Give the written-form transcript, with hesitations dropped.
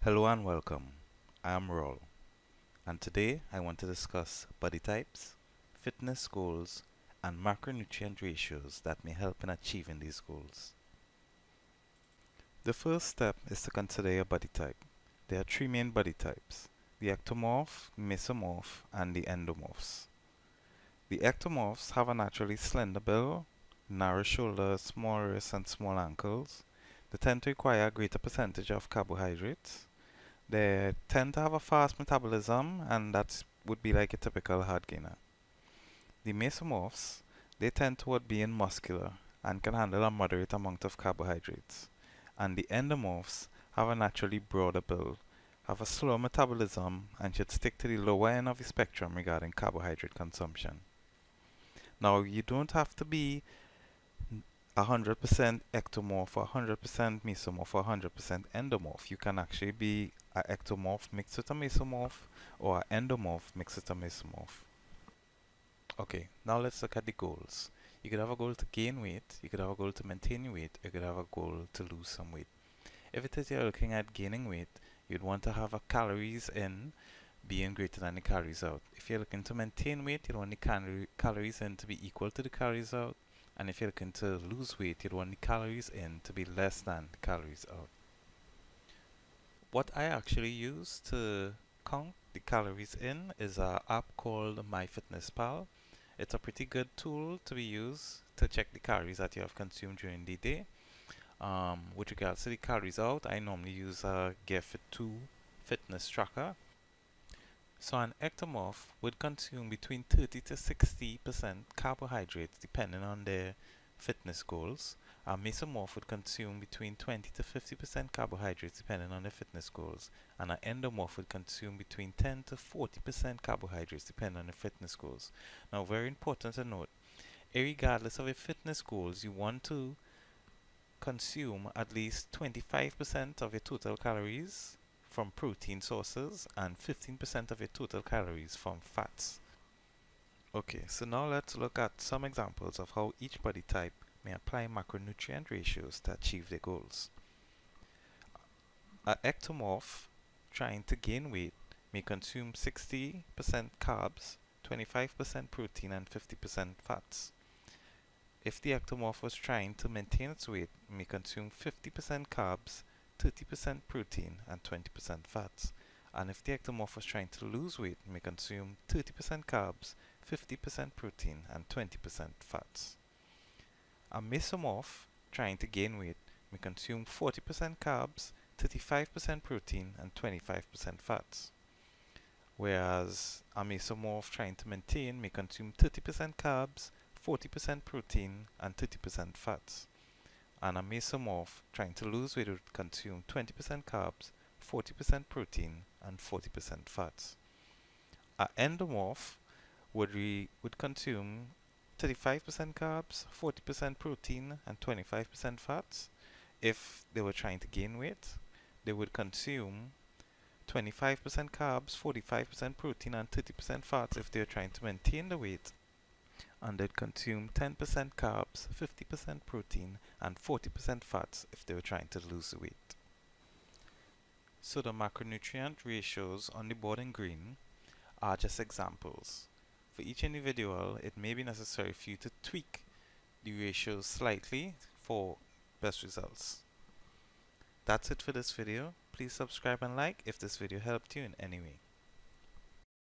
Hello and welcome. I am Roll, and today I want to discuss body types, fitness goals, and macronutrient ratios that may help in achieving these goals. The first step is to consider your body type. There are three main body types: the ectomorph, mesomorph, and the endomorphs. The ectomorphs have a naturally slender build, narrow shoulders, small wrists, and small ankles. They tend to require a greater percentage of carbohydrates. They tend to have a fast metabolism, and that would be like a typical hard gainer. The mesomorphs, they tend toward being muscular and can handle a moderate amount of carbohydrates. And the endomorphs have a naturally broader build, have a slow metabolism, and should stick to the lower end of the spectrum regarding carbohydrate consumption. Now, you don't have to be 100% ectomorph or 100% mesomorph or 100% endomorph. You can actually be an ectomorph mixed with a mesomorph or an endomorph mixed with a mesomorph. Okay, now let's look at the goals. You could have a goal to gain weight, you could have a goal to maintain weight, you could have a goal to lose some weight. If it is you're looking at gaining weight, you'd want to have a calories in being greater than the calories out. If you're looking to maintain weight, you'd want the calories in to be equal to the calories out. And if you're looking to lose weight, you'd want the calories in to be less than the calories out. What I actually use to count the calories in is an app called MyFitnessPal. It's a pretty good tool to be used to check the calories that you have consumed during the day. With regards to the calories out, I normally use a GearFit2 fitness tracker. So an ectomorph would consume between 30 to 60% carbohydrates depending on their fitness goals. A mesomorph would consume between 20 to 50% carbohydrates depending on their fitness goals. And an endomorph would consume between 10 to 40% carbohydrates depending on their fitness goals. Now, very important to note, regardless of your fitness goals, you want to consume at least 25% of your total calories from protein sources and 15% of your total calories from fats. Okay, so now let's look at some examples of how each body type may apply macronutrient ratios to achieve their goals. An ectomorph trying to gain weight may consume 60% carbs, 25% protein, and 50% fats. If the ectomorph was trying to maintain its weight, it may consume 50% carbs, 30% protein, and 20% fats. And if the ectomorph was trying to lose weight, it may consume 30% carbs, 50% protein, and 20% fats. A mesomorph trying to gain weight may consume 40% carbs, 35% protein, and 25% fats. Whereas a mesomorph trying to maintain may consume 30% carbs, 40% protein, and 30% fats. And a mesomorph trying to lose weight would consume 20% carbs, 40% protein, and 40% fats. A endomorph would consume 35% carbs, 40% protein, and 25% fats. If they were trying to gain weight, they would consume 25% carbs, 45% protein, and 30% fats if they were trying to maintain the weight. And they'd consume 10% carbs, 50% protein, and 40% fats if they were trying to lose the weight. So the macronutrient ratios on the board in green are just examples. For each individual, it may be necessary for you to tweak the ratios slightly for best results. That's it for this video. Please subscribe and like if this video helped you in any way.